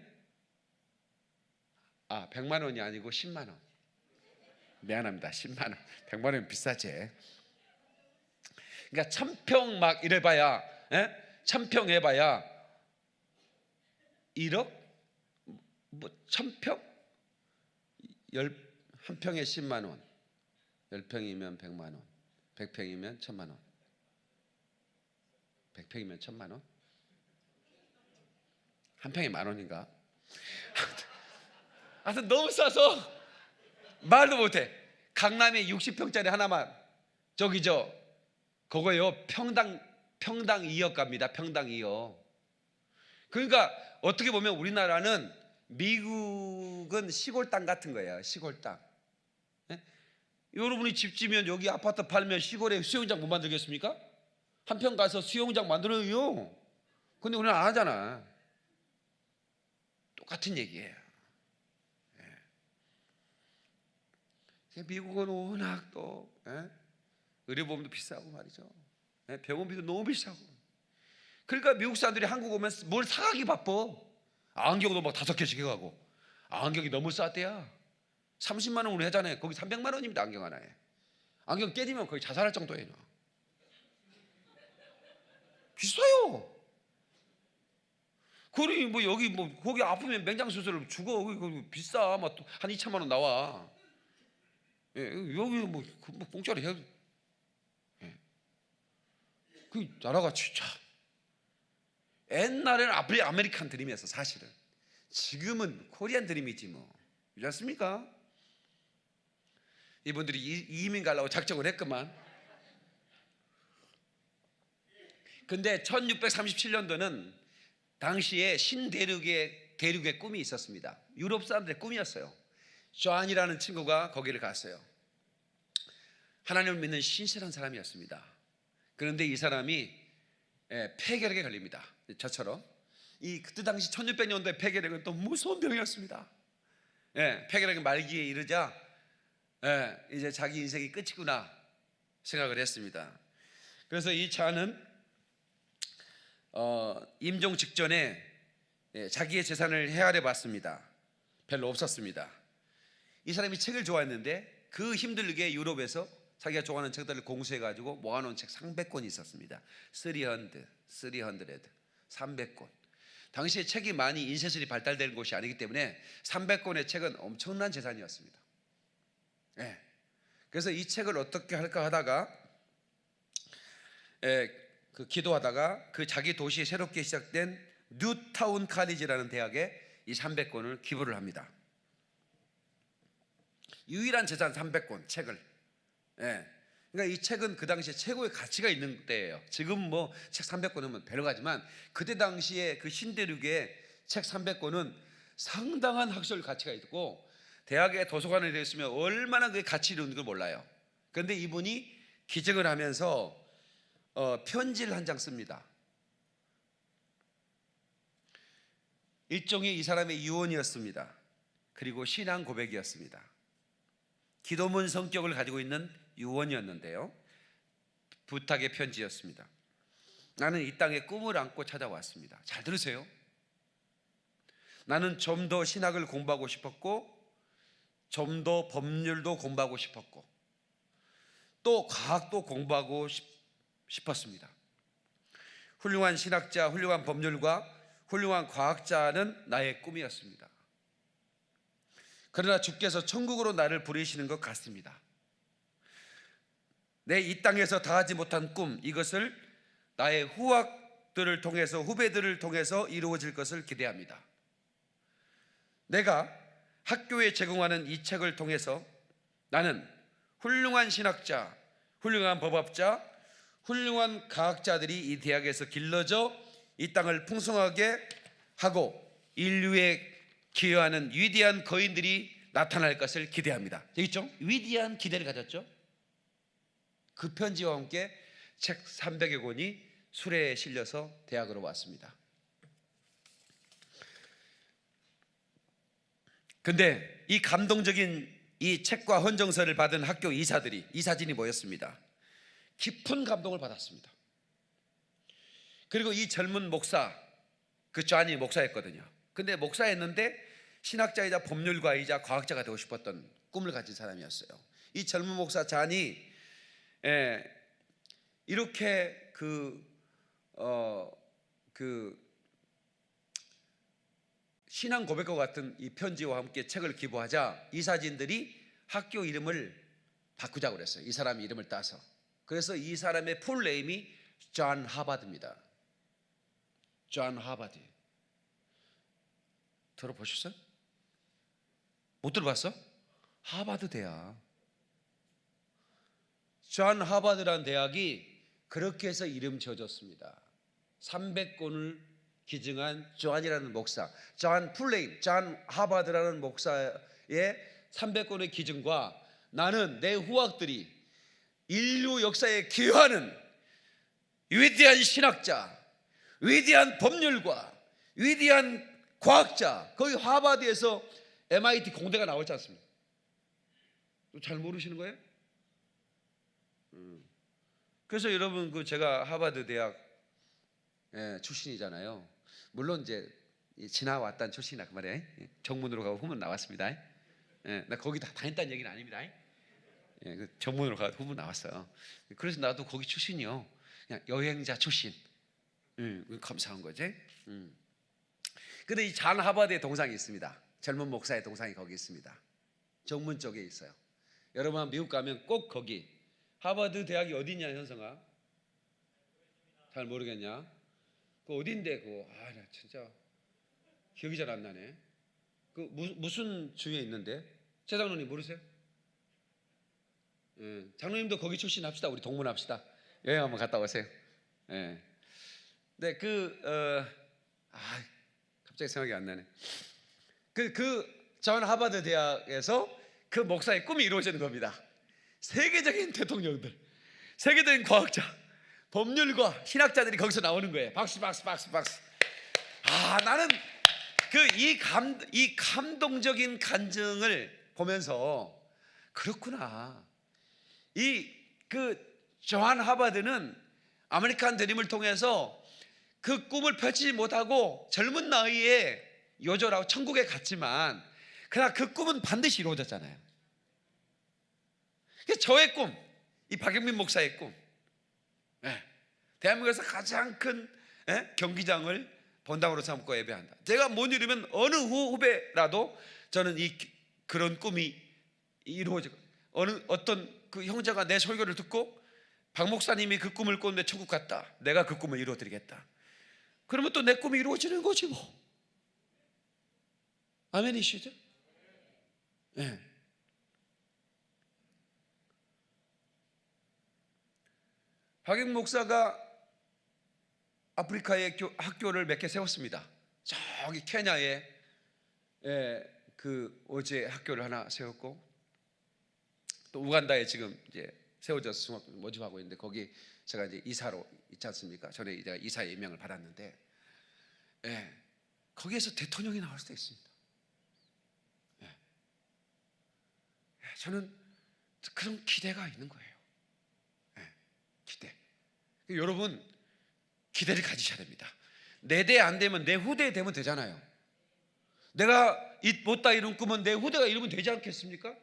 100만 원이 아니고 10만 원. 미안합니다. 10만 원. 100만 원은 비싸지. 그러니까 1000평 막 이래봐야, 1000평 해봐야 1억? 뭐 1000평? 한 평에 10만 원. 10평이면 100만 원. 100평이면 1000만 원. 100평이면 1000만 원? 한 평에 만 원인가? 하여튼 너무 싸서 말도 못해. 강남에 60평짜리 하나만 저기 그거요 평당 2억 갑니다. 평당 2억. 그러니까 어떻게 보면 우리나라는 미국은 시골 땅 같은 거예요. 시골 땅. 네? 여러분이 집 지면 여기 아파트 팔면 시골에 수영장 못 만들겠습니까? 한 평 가서 수영장 만들어요. 근데 우리는 안 하잖아. 똑같은 얘기예요. 미국은 워낙 또 의료보험도 비싸고 말이죠. 병원비도 너무 비싸고. 그러니까 미국 사람들이 한국 오면 뭘 사가기 바빠. 안경도 막 5개씩 해가고. 안경이 너무 싸대야. 30만 원으로 하잖아요. 거기 300만 원입니다. 안경 하나에. 안경 깨지면 거의 자살할 정도예요. 비싸요. 그러니 뭐 여기 뭐 거기 아프면 맹장 수술을 죽어. 비싸. 막 한 2천만 원 나와. 여기 뭐 공짜로 해도. 그 나라가 진짜 옛날에는 아메리칸 드림이었어 사실은. 지금은 코리안 드림이지 뭐. 그렇지 않습니까? 이분들이 이민 가려고 작정을 했구만. 근데 1637년도는 당시에 신대륙의 꿈이 있었습니다. 유럽 사람들의 꿈이었어요. 존이라는 친구가 거기를 갔어요. 하나님을 믿는 신실한 사람이었습니다. 그런데 이 사람이 폐결핵에 걸립니다. 저처럼. 그때 당시 1600년도에 폐결핵은 또 무서운 병이었습니다. 폐결핵 말기에 이르자 이제 자기 인생이 끝이구나 생각을 했습니다. 그래서 이 자는 임종 직전에 자기의 재산을 헤아려 봤습니다. 별로 없었습니다. 이 사람이 책을 좋아했는데 그 힘들게 유럽에서 자기가 좋아하는 책들을 공수해가지고 모아놓은 책 300권이 있었습니다. 300권. 당시에 책이 많이 인쇄술이 발달된 곳이 아니기 때문에 300권의 책은 엄청난 재산이었습니다. 그래서 이 책을 어떻게 할까 하다가 기도하다가 그 자기 도시에 새롭게 시작된 뉴타운 칼리지라는 대학에 이 300권을 기부를 합니다. 유일한 재산 300권 책을. 그러니까 이 책은 그 당시에 최고의 가치가 있는 때예요. 지금 뭐 책 300권이면 별거지만 그때 당시에 그 신대륙의 책 300권은 상당한 학술 가치가 있고 대학의 도서관에 되어 있으면 얼마나 그게 가치 있는 걸 몰라요. 그런데 이분이 기증을 하면서 편지를 한 장 씁니다. 일종의 이 사람의 유언이었습니다. 그리고 신앙 고백이었습니다. 기도문 성격을 가지고 있는 유언이었는데요. 부탁의 편지였습니다. 나는 이 땅에 꿈을 안고 찾아왔습니다. 잘 들으세요. 나는 좀 더 신학을 공부하고 싶었고 좀 더 법률도 공부하고 싶었고 또 과학도 공부하고 싶었습니다. 훌륭한 신학자, 훌륭한 법률가, 훌륭한 과학자는 나의 꿈이었습니다. 그러나 주께서 천국으로 나를 부르시는 것 같습니다. 내 이 땅에서 다하지 못한 꿈, 이것을 나의 후학들을 통해서, 후배들을 통해서 이루어질 것을 기대합니다. 내가 학교에 제공하는 이 책을 통해서 나는 훌륭한 신학자, 훌륭한 법학자, 훌륭한 과학자들이 이 대학에서 길러져 이 땅을 풍성하게 하고 인류에 기여하는 위대한 거인들이 나타날 것을 기대합니다. 여기 있죠? 위대한 기대를 가졌죠. 그 편지와 함께 책 300여 권이 수레에 실려서 대학으로 왔습니다. 근데 이 감동적인 이 책과 헌정서를 받은 학교 이사진이 모였습니다. 깊은 감동을 받았습니다. 그리고 이 젊은 목사, 그 존이 목사였거든요. 근데 목사였는데 신학자이자 법률가이자 과학자가 되고 싶었던 꿈을 가진 사람이었어요. 이 젊은 목사 존이 이렇게 신앙 고백과 같은 이 편지와 함께 책을 기부하자 이사진들이 학교 이름을 바꾸자고 그랬어요. 이 사람 이름을 따서. 그래서 이 사람의 풀네임이 존 하버드입니다. 존 하버드. 들어보셨어요? 못 들어봤어? 하버드 대학. 존 하버드라는 대학이 그렇게 해서 이름 지어졌습니다. 300권을 기증한 존이라는 목사, 존 풀네임, 존 하버드라는 목사의 300권의 기증과 나는 내 후학들이 인류 역사에 기여하는 위대한 신학자, 위대한 법률가, 위대한 과학자, 거기 하버드에서 MIT 공대가 나오지 않습니까? 잘 모르시는 거예요? 그래서 여러분 제가 하버드 대학 출신이잖아요. 물론 이제 지나왔던 출신이나 그 말이에요. 정문으로 가고 후문 나왔습니다. 나 거기 다 다녔다는 얘기는 아닙니다. 정문으로 가고 후문 나왔어요. 그래서 나도 거기 출신이요. 그냥 여행자 출신. 감사한 거지. 근데 이 존 하버드의 동상이 있습니다. 젊은 목사의 동상이 거기 있습니다. 정문 쪽에 있어요. 여러분 미국 가면 꼭 거기 하버드 대학이 어디냐 현성아? 잘 모르겠냐? 그 어딘데 나 진짜 기억이 잘 안 나네. 그 무슨 주에 있는데? 최 장로님 모르세요? 장로님도 거기 출신 합시다. 우리 동문합시다. 여행 한번 갔다 오세요. 네, 갑자기 생각이 안 나네. 존 하버드 대학에서 그 목사의 꿈이 이루어지는 겁니다. 세계적인 대통령들, 세계적인 과학자, 법률가, 신학자들이 거기서 나오는 거예요. 박수. 나는 이 감동적인 간증을 보면서 그렇구나. 존 하버드는 아메리칸 드림을 통해서 그 꿈을 펼치지 못하고 젊은 나이에 요절하고 천국에 갔지만 그러나 그 꿈은 반드시 이루어졌잖아요. 저의 꿈, 이 박영민 목사의 꿈, 대한민국에서 가장 큰 경기장을 본당으로 삼고 예배한다. 제가 못 이루면 어느 후배라도 저는 그런 꿈이 이루어지고 어떤 그 형제가 내 설교를 듣고 박 목사님이 그 꿈을 꿨는데 천국 갔다. 내가 그 꿈을 이루어드리겠다. 그러면 또 내 꿈이 이루어지는 거지 뭐. 아멘이시죠? 네. 박영 목사가 아프리카에 학교를 몇 개 세웠습니다. 저기 케냐에 어제 학교를 하나 세웠고 또 우간다에 지금 이제 세워져서 중학교 모집하고 있는데 거기 제가 이제 이사로 있지 않습니까? 전에 이제 이사의 임명을 받았는데 거기에서 대통령이 나올 수도 있습니다. 저는 그런 기대가 있는 거예요. 기대. 여러분 기대를 가지셔야 됩니다. 내 대 안 되면 내 후대 되면 되잖아요. 내가 못다 이룬 꿈은 내 후대가 이루면 되지 않겠습니까?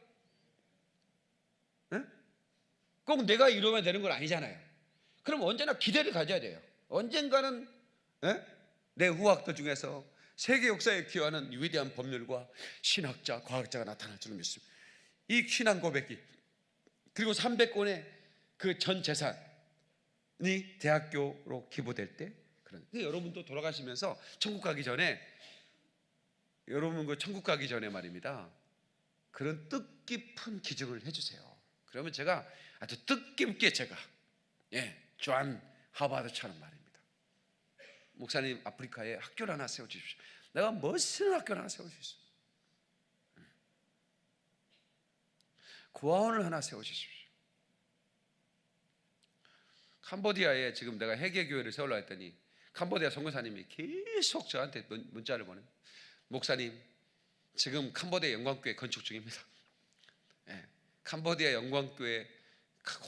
꼭 내가 이루면 되는 건 아니잖아요. 그럼 언제나 기대를 가져야 돼요. 언젠가는 내 후학들 중에서 세계 역사에 기여하는 위대한 법률가, 신학자, 과학자가 나타날 줄을 믿습니다. 이 신앙 고백이, 그리고 300권의 그 전 재산이 대학교로 기부될 때, 여러분도 돌아가시면서 천국 가기 전에, 여러분 그 천국 가기 전에 말입니다, 그런 뜻깊은 기증을 해주세요. 그러면 제가 아주 뜻깊게 제가 존 하버드처럼 말입니다, 목사님 아프리카에 학교를 하나 세워주십시오. 내가 멋있는 학교를 하나 세워주십시오. 고아원을 하나 세워주십시오. 캄보디아에 지금 내가 회개교회를 세우려 했더니 캄보디아 선교사님이 계속 저한테 문자를 보내요. 목사님, 지금 캄보디아 영광교회 건축 중입니다. 캄보디아 영광교회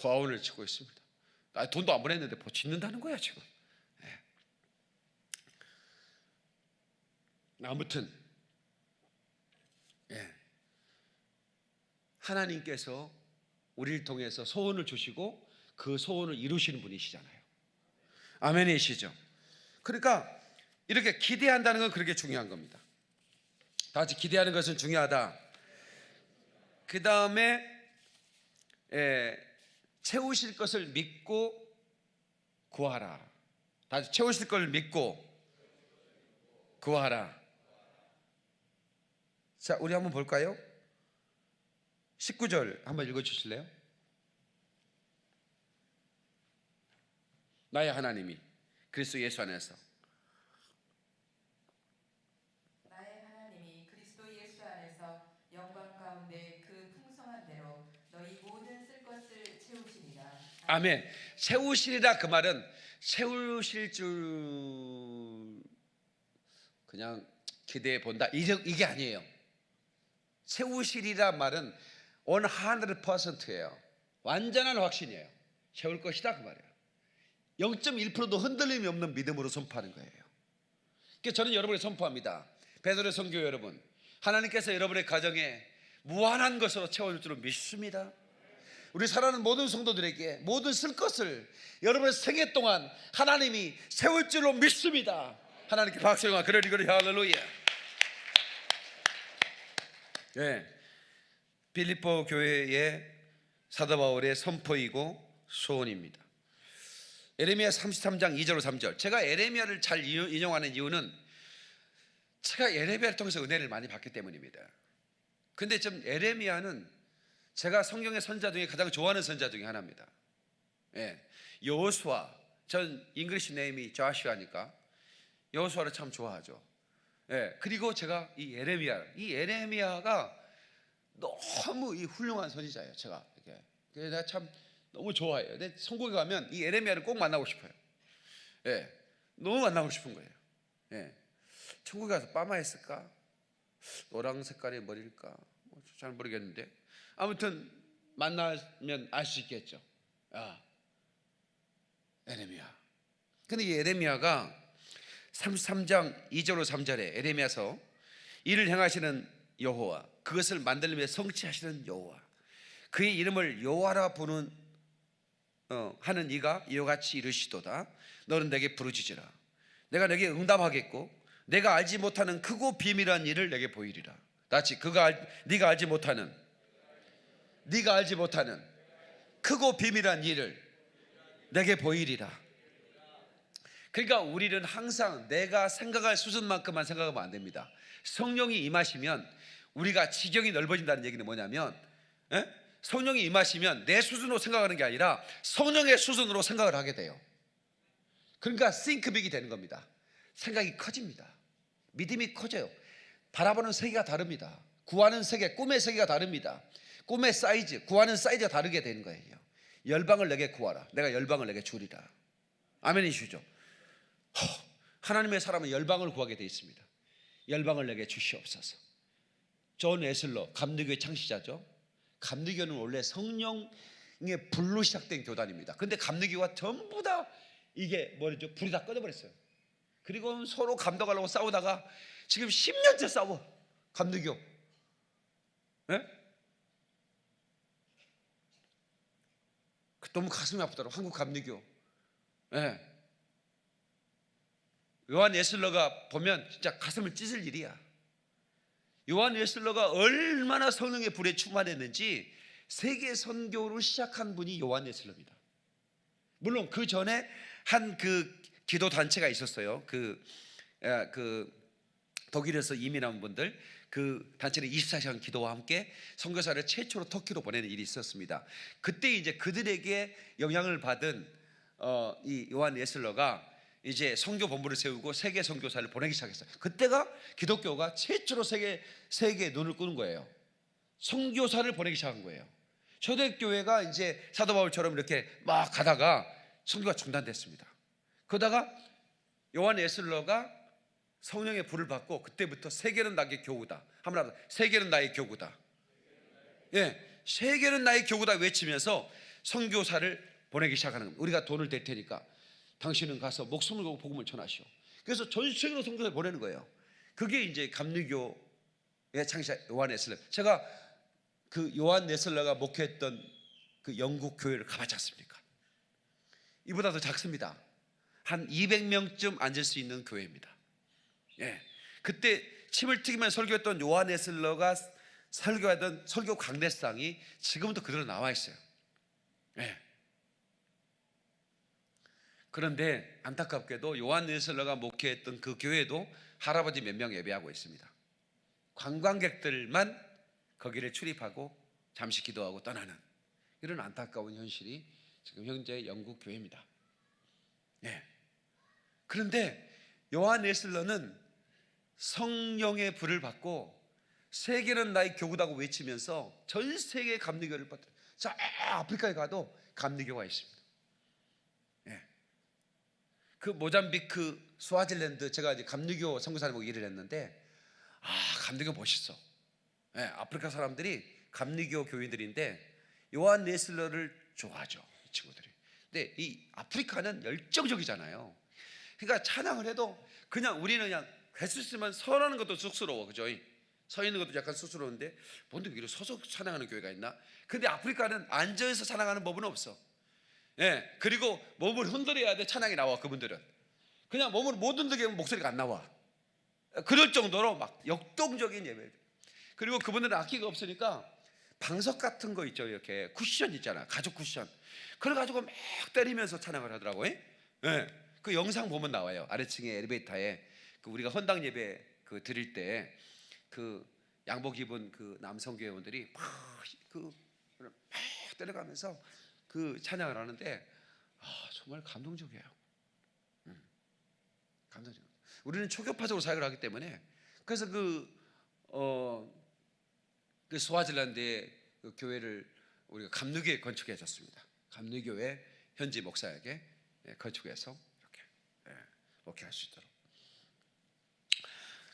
고아원을 짓고 있습니다. 돈도 안 보냈는데 뭐 짓는다는 거야 지금. 아무튼 하나님께서 우리를 통해서 소원을 주시고 그 소원을 이루시는 분이시잖아요. 아멘이시죠? 그러니까 이렇게 기대한다는 건 그렇게 중요한 겁니다. 다 같이 기대하는 것은 중요하다. 그 다음에 채우실 것을 믿고 구하라. 다 같이 채우실 것을 믿고 구하라. 자, 우리 한번 볼까요? 19절 한번 읽어주실래요? 나의 하나님이 그리스도 예수 안에서 나의 하나님이 그리스도 예수 안에서 영광 가운데 그 풍성한 대로 너희 모든 쓸 것을 채우시리라. 아멘. 채우시리라, 그 말은 채우실 줄 그냥 기대해 본다 이게 아니에요. 채우시리라 말은 100%예요. 완전한 확신이에요. 채울 것이다 그 말이에요. 0.1%도 흔들림이 없는 믿음으로 선포하는 거예요. 그래서 저는 여러분에 선포합니다. 베드로의 선교 여러분, 하나님께서 여러분의 가정에 무한한 것으로 채워줄 줄을 믿습니다. 우리 사랑하는 모든 성도들에게 모든 쓸 것을 여러분의 생애 동안 하나님이 세울 줄로 믿습니다. 하나님께 박수 영화 그러리 할렐루야. 빌립보 교회의 사도 바울의 선포이고 소원입니다. 에레미야 33장 2절 3절. 제가 에레미야를 잘 인용하는 이유는 제가 에레미야를 통해서 은혜를 많이 받기 때문입니다. 근데 좀 에레미야는 제가 성경의 선자 중에 가장 좋아하는 선자 중에 하나입니다. 여호수아, 전 잉글리시 네임이 조슈아니까 여호수아를 참 좋아하죠. 그리고 제가 이 에레미야가 너무 이 훌륭한 선지자예요. 제가 참 너무 좋아해요. 근데 천국에 가면 이 에레미야를 꼭 만나고 싶어요. 너무 만나고 싶은 거예요. 천국에 가서 빠마했을까? 노랑 색깔의 머리일까? 잘 모르겠는데 아무튼 만나면 알 수 있겠죠. 에레미야. 근데 이 에레미야가 33장 2절로 3절에 에레미야서 이를 행하시는 여호와, 그것을 만들며 성취하시는 여호와, 그의 이름을 여호와라 부르는 하는 이가 이와 같이 이르시도다. 너는 내게 부르짖으라. 내가 내게 응답하겠고 내가 알지 못하는 크고 비밀한 일을 내게 보이리라. 같이 네가 알지 못하는 크고 비밀한 일을 내게 보이리라. 그러니까 우리는 항상 내가 생각할 수준만큼만 생각하면 안 됩니다. 성령이 임하시면 우리가 지경이 넓어진다는 얘기는 뭐냐면 성령이 임하시면 내 수준으로 생각하는 게 아니라 성령의 수준으로 생각을 하게 돼요. 그러니까 싱크빅이 되는 겁니다. 생각이 커집니다. 믿음이 커져요. 바라보는 세계가 다릅니다. 구하는 세계, 꿈의 세계가 다릅니다. 꿈의 사이즈, 구하는 사이즈가 다르게 되는 거예요. 열방을 내게 구하라. 내가 열방을 내게 주리라. 아멘이시죠? 하나님의 사람은 열방을 구하게 되어 있습니다. 열방을 내게 주시옵소서. 존 웨슬러, 감리교의 창시자죠. 감리교는 원래 성령의 불로 시작된 교단입니다. 근데 감리교가 전부 다 이게 불이 다 꺼져버렸어요. 그리고 서로 감독하려고 싸우다가 지금 10년째 싸워. 감리교. 너무 가슴이 아프더라고. 한국 감리교. 요한 웨슬러가 보면 진짜 가슴을 찢을 일이야. 요한 웨슬러가 얼마나 성령의 불에 충만했는지 세계 선교를 시작한 분이 요한 웨슬러입니다. 물론 그 전에 한 그 기도 단체가 있었어요. 그 독일에서 이민한 분들, 그 단체는 24시간 기도와 함께 선교사를 최초로 터키로 보내는 일이 있었습니다. 그때 이제 그들에게 영향을 받은 이 요한 웨슬러가 이제 선교 본부를 세우고 세계 선교사를 보내기 시작했어요. 그때가 기독교가 최초로 세계에 눈을 끄는 거예요. 선교사를 보내기 시작한 거예요. 초대교회가 이제 사도 바울처럼 이렇게 막 가다가 선교가 중단됐습니다. 그러다가 요한 웨슬러가 성령의 불을 받고 그때부터 세계는 나의 교구다. 한번 하자. 세계는 나의 교구다. 예, 세계는 나의 교구다 외치면서 선교사를 보내기 시작하는 겁니다. 우리가 돈을 댈 테니까 당신은 가서 목숨을 걸고 복음을 전하시오. 그래서 전 세계로 선교사를 보내는 거예요. 그게 이제 감리교의 창시자 요한 웨슬러. 제가 그 요한 웨슬러가 목회했던 그 영국 교회를 가봤지 않습니까? 이보다 더 작습니다. 한 200명쯤 앉을 수 있는 교회입니다. 예, 그때 침을 튀기면서 설교했던 요한 웨슬러가 설교하던 설교 강대상이 지금도 그대로 나와 있어요. 예. 그런데 안타깝게도 요한 웨슬러가 목회했던 그 교회도 할아버지 몇 명 예배하고 있습니다. 관광객들만 거기를 출입하고 잠시 기도하고 떠나는 이런 안타까운 현실이 지금 현재 영국 교회입니다. 예. 그런데 요한 웨슬러는 성령의 불을 받고 세계는 나의 교구다고 외치면서 전 세계 감리교를 뻗어요. 저 아프리카에 가도 감리교가 있습니다. 예. 그 모잠비크, 스와질랜드 제가 이제 감리교 선교사님하고 일을 했는데 감리교 멋있어. 예, 아프리카 사람들이 감리교 교인들인데 요한 웨슬러를 좋아하죠, 이 친구들이. 근데 이 아프리카는 열정적이잖아요. 그러니까 찬양을 해도 그냥 우리는 그냥 할 수 있으면 서라는 것도 쑥스러워, 그죠? 서 있는 것도 약간 쑥스러운데 뭔데 이렇게 서서 찬양하는 교회가 있나? 근데 아프리카는 앉아서 찬양하는 법은 없어. 예, 그리고 몸을 흔들어야 돼 찬양이 나와. 그분들은 그냥 몸을 못 흔들게 하면 목소리가 안 나와. 그럴 정도로 막 역동적인 예배. 그리고 그분들은 악기가 없으니까 방석 같은 거 있죠, 이렇게 쿠션 있잖아, 가죽 쿠션. 그래가지고 막 때리면서 찬양을 하더라고요. 예, 그 영상 보면 나와요. 아래층에 엘리베이터에 그 우리가 헌당 예배 그 드릴 때 그 양복 입은 그 남성 교회원들이 막 때려가면서 그 찬양을 하는데 정말 감동적이에요. 감동적. 우리는 초교파적으로 사역을 하기 때문에 그래서 그 스와질랜드의 그 교회를 우리가 감리교에 건축해 줬습니다. 감리교회 현지 목사에게 건축해서 이렇게 목회할 수 있도록.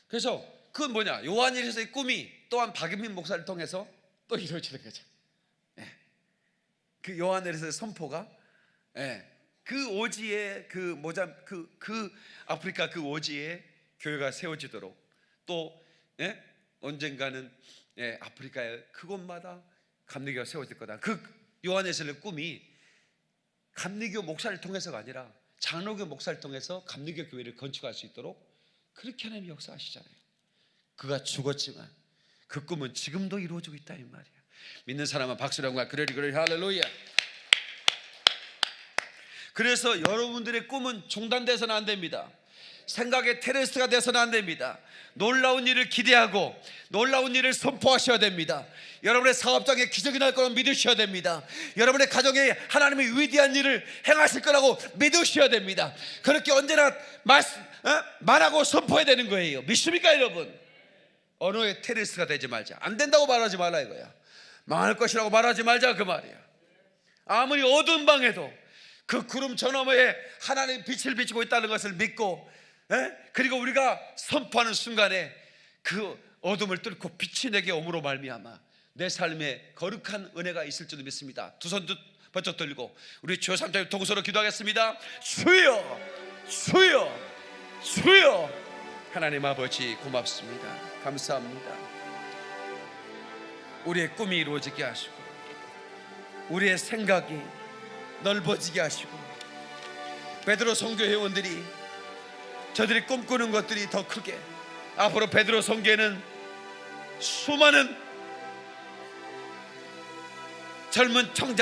그래서 그건 뭐냐? 요한 일서의 꿈이 또한 박인민 목사를 통해서 또 이루어지는 거죠. 그 요한 일서의 선포가 그 오지에 그 아프리카 그 오지에 교회가 세워지도록 또 언젠가는 아프리카의 그곳마다 감리교가 세워질 거다. 그 요한 웨슬러의 꿈이 감리교 목사를 통해서가 아니라 장로교 목사를 통해서 감리교 교회를 건축할 수 있도록 그렇게 하나님이 역사하시잖아요. 그가 죽었지만 그 꿈은 지금도 이루어지고 있다 이 말이야. 믿는 사람은 박수로 한번 그러리 할렐루야. 그래서 여러분들의 꿈은 중단돼서는 안 됩니다. 생각의 테레스가 돼서는 안 됩니다. 놀라운 일을 기대하고 놀라운 일을 선포하셔야 됩니다. 여러분의 사업장에 기적이 날 거라고 믿으셔야 됩니다. 여러분의 가정에 하나님의 위대한 일을 행하실 거라고 믿으셔야 됩니다. 그렇게 언제나 말하고 선포해야 되는 거예요. 믿습니까 여러분? 언어의 테레스가 되지 말자. 안 된다고 말하지 말라 이거야. 망할 것이라고 말하지 말자 그 말이야. 아무리 어두운 방에도 그 구름 저 너머에 하나님의 빛을 비추고 있다는 것을 믿고 그리고 우리가 선포하는 순간에 그 어둠을 뚫고 빛이 내게 오므로 말미암아 내 삶에 거룩한 은혜가 있을 줄 믿습니다. 두 손 번쩍 들고 우리 주여 삼자님 동서로 기도하겠습니다. 주여 주여 주여. 하나님 아버지 고맙습니다. 감사합니다. 우리의 꿈이 이루어지게 하시고 우리의 생각이 넓어지게 하시고 베드로 선교 회원들이 저들이 꿈꾸는 것들이 더 크게, 앞으로 베드로 성교회는 수많은 젊은 청장